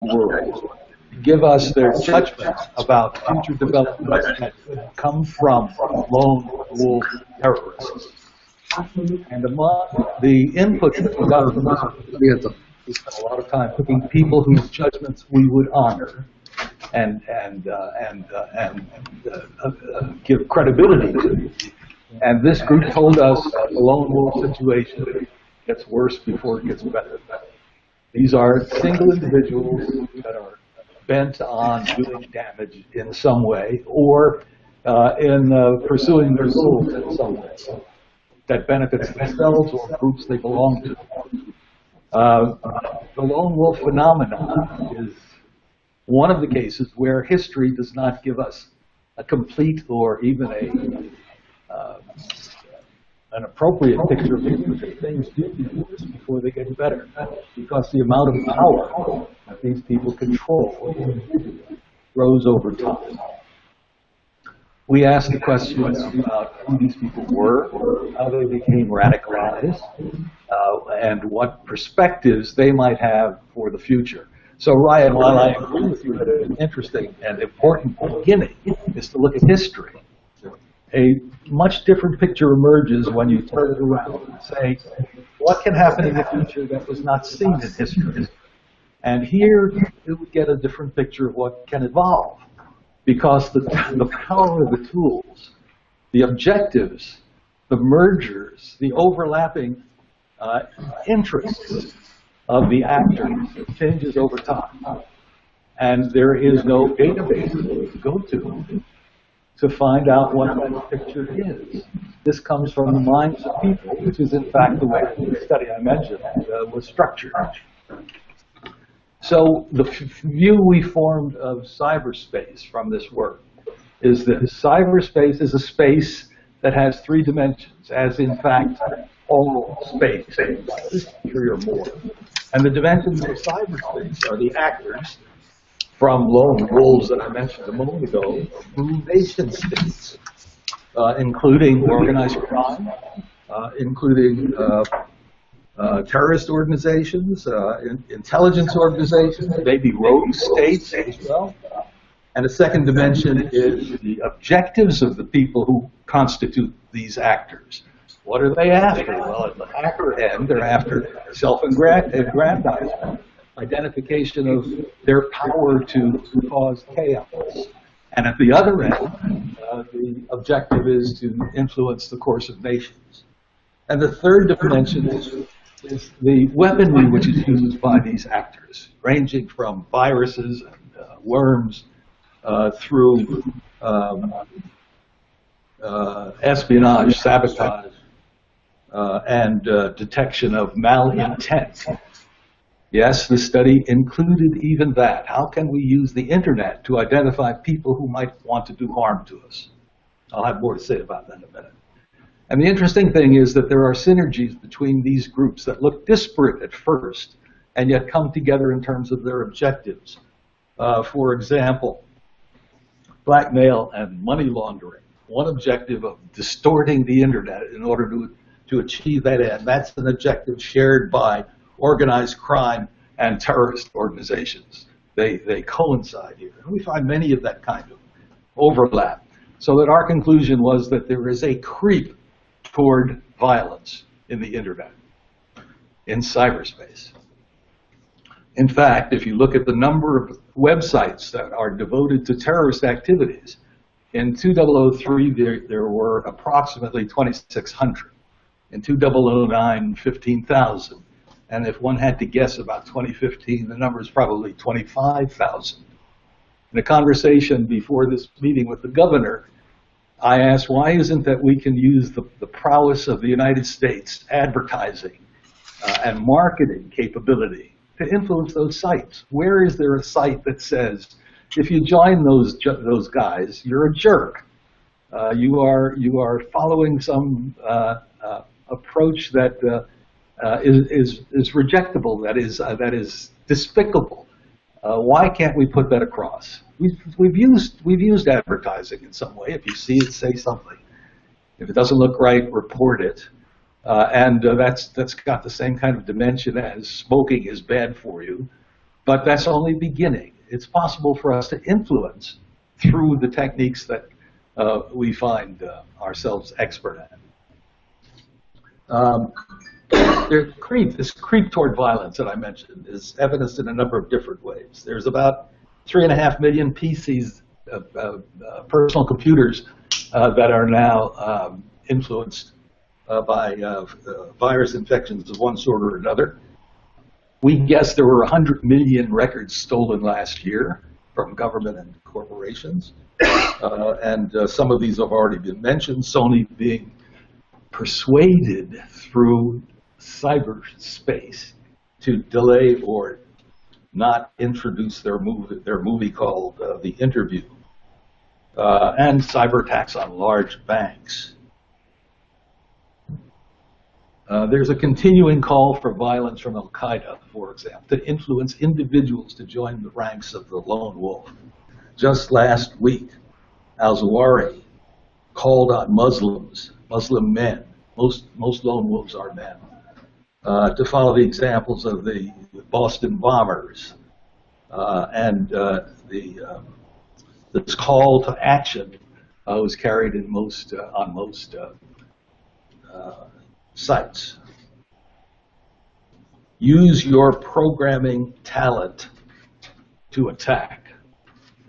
world give us their judgment about future developments that could come from lone wolf terrorists. And among the inputs that we got from this, we spent a lot of time picking people whose judgments we would honor and give credibility to. And this group told us that the lone wolf situation gets worse before it gets better. These are single individuals that are bent on doing damage in some way or in pursuing their goals in some way that benefits themselves or groups they belong to. The lone wolf phenomenon is one of the cases where history does not give us a complete or even an appropriate picture of things do get worse before they get better, because the amount of power that these people control grows over time. We asked the questions about who these people were, how they became radicalized, and what perspectives they might have for the future. So Ryan, while I agree with you that an interesting and important beginning is to look at history, a much different picture emerges when you turn it around and say, what can happen in the future that was not seen in history? And here you would get a different picture of what can evolve, because the power of the tools, the objectives, the mergers, the overlapping interests of the actors changes over time. And there is no database to go to find out what that picture is. This comes from the minds of people, which is in fact the way the study I mentioned was structured. So the view we formed of cyberspace from this work is that cyberspace is a space that has three dimensions, as in fact all space is, three or more. And the dimensions of cyberspace are the actors, from lone wolves that I mentioned a moment ago, through nation states, including organized crime, including terrorist organizations, intelligence organizations, maybe rogue states as well. And the second dimension is the objectives of the people who constitute these actors. What are they after? Well, at the hacker end, they're after self-aggrandizement, identification of their power to cause chaos. And at the other end, the objective is to influence the course of nations. And the third dimension is the weaponry which is used by these actors, ranging from viruses and worms through espionage, sabotage, and detection of malintent. Yes, the study included even that. How can we use the internet to identify people who might want to do harm to us? I'll have more to say about that in a minute. And the interesting thing is that there are synergies between these groups that look disparate at first and yet come together in terms of their objectives. For example, blackmail and money laundering. One objective of distorting the internet in order to achieve that end. That's an objective shared by organized crime and terrorist organizations. They coincide here. And we find many of that kind of overlap. So that our conclusion was that there is a creep toward violence in the internet, in cyberspace. In fact, if you look at the number of websites that are devoted to terrorist activities, in 2003 there were approximately 2,600. In 2009, 15,000. And if one had to guess about 2015, the number is probably 25,000. In a conversation before this meeting with the governor, I asked, why isn't that we can use the prowess of the United States advertising and marketing capability to influence those sites? Where is there a site that says, if you join those guys, you're a jerk. You are following some approach that is rejectable, that is despicable. Why can't we put that across? We've used advertising in some way. If you see it, say something. If it doesn't look right, report it. And that's got the same kind of dimension as smoking is bad for you. But that's only beginning. It's possible for us to influence through the techniques that we find ourselves expert at. This creep toward violence that I mentioned is evidenced in a number of different ways. There's about 3.5 million PCs, personal computers, that are now influenced by virus infections of one sort or another. We guess there were 100 million records stolen last year from government and corporations. And some of these have already been mentioned. Sony being persuaded through cyberspace to delay or not introduce their movie called The Interview, and cyber attacks on large banks. There's a continuing call for violence from Al-Qaeda, for example, to influence individuals to join the ranks of the lone wolf. Just last week, al-Zawahiri called on Muslim men, most lone wolves are men, to follow the examples of the Boston bombers, and this call to action was carried in on most sites. Use your programming talent to attack,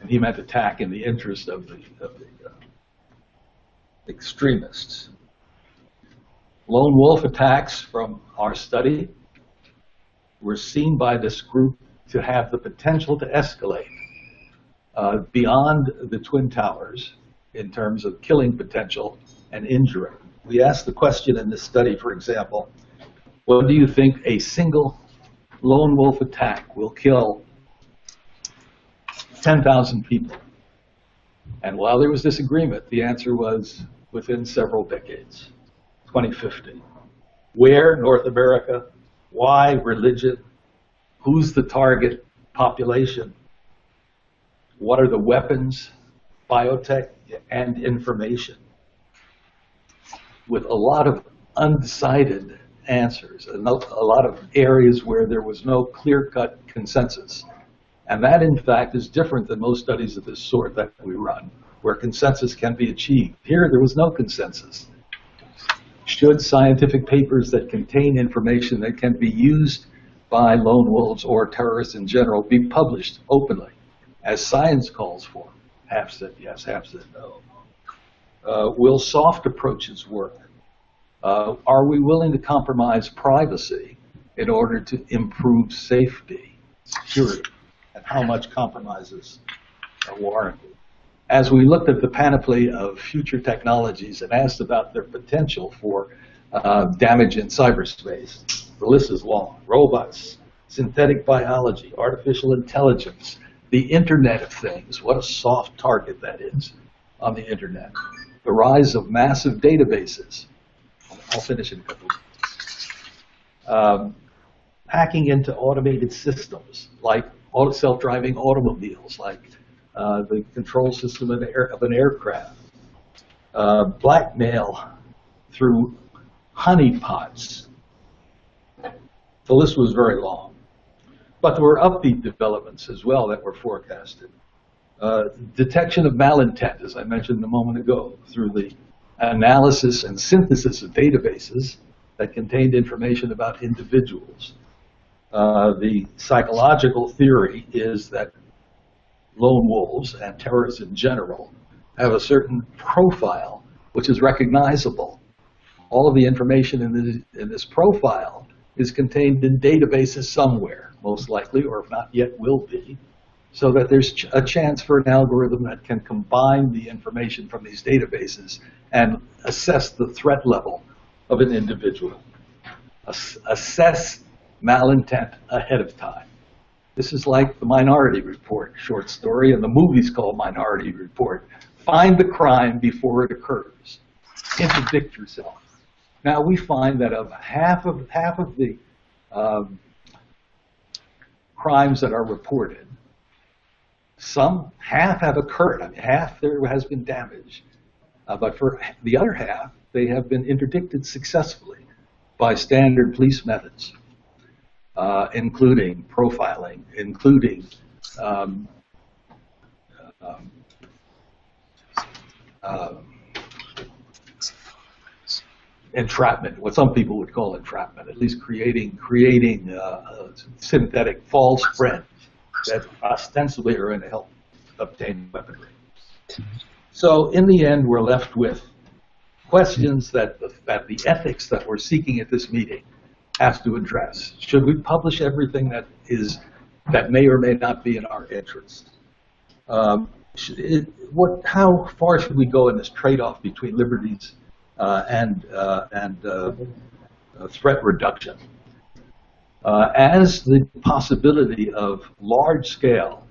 and he meant attack in the interest of the extremists. Lone wolf attacks from our study were seen by this group to have the potential to escalate beyond the Twin Towers in terms of killing potential and injury. We asked the question in this study, for example, what do you think a single lone wolf attack will kill 10,000 people? And while there was disagreement, the answer was within several decades, 2050. Where? North America. Why? Religion. Who's the target population? What are the weapons? Biotech and information. With a lot of undecided answers, a lot of areas where there was no clear-cut consensus. And that, in fact, is different than most studies of this sort that we run, where consensus can be achieved. Here, there was no consensus. Should scientific papers that contain information that can be used by lone wolves or terrorists in general be published openly, as science calls for? Half said yes, half said no. Will soft approaches work? Are we willing to compromise privacy in order to improve safety, security, and how much compromises are warranted? As we looked at the panoply of future technologies and asked about their potential for damage in cyberspace, the list is long. Robots, synthetic biology, artificial intelligence, the Internet of Things, what a soft target that is on the Internet. The rise of massive databases. I'll finish in a couple of minutes. Hacking into automated systems, like self-driving automobiles, like the control system of an aircraft. Blackmail through honeypots. The list was very long. But there were upbeat developments as well that were forecasted. Detection of malintent, as I mentioned a moment ago, through the analysis and synthesis of databases that contained information about individuals. The psychological theory is that lone wolves and terrorists in general have a certain profile which is recognizable. All of the information in this profile is contained in databases somewhere, most likely, or if not yet will be, so that there's a chance for an algorithm that can combine the information from these databases and assess the threat level of an individual. Assess malintent ahead of time. This is like the Minority Report short story, and the movie's called Minority Report. Find the crime before it occurs. Interdict yourself. Now we find that of half of the crimes that are reported, half have occurred. I mean, half there has been damage. But for the other half, they have been interdicted successfully by standard police methods. including profiling, including um, um, uh, entrapment, what some people would call entrapment, at least creating synthetic false friends that ostensibly are going to help obtain weaponry. So in the end, we're left with questions that the ethics that we're seeking at this meeting has to address. Should we publish everything that may or may not be in our interest? How far should we go in this trade-off between liberties and threat reduction? As the possibility of large-scale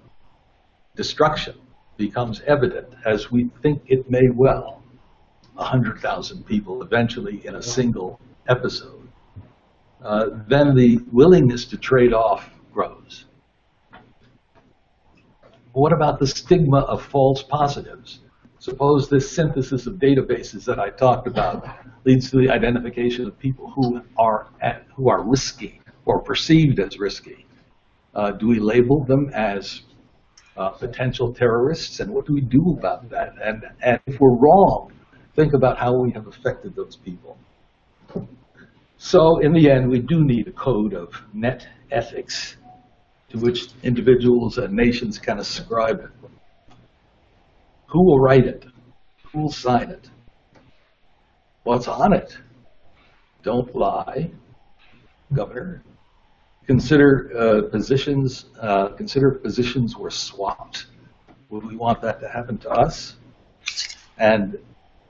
destruction becomes evident, as we think it may well, 100,000 people eventually in a single episode, then the willingness to trade off grows. What about the stigma of false positives? Suppose this synthesis of databases that I talked about leads to the identification of people who are risky or perceived as risky. Do we label them as potential terrorists, and what do we do about that? And if we're wrong, think about how we have affected those people. So in the end, we do need a code of net ethics to which individuals and nations can ascribe it. Who will write it? Who will sign it? What's on it? Don't lie, Governor. Consider positions were swapped. Would we want that to happen to us? And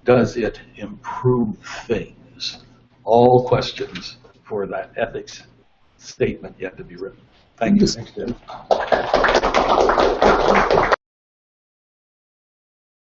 does it improve things? All questions for that ethics statement yet to be written. Thank you. Thanks, Jim.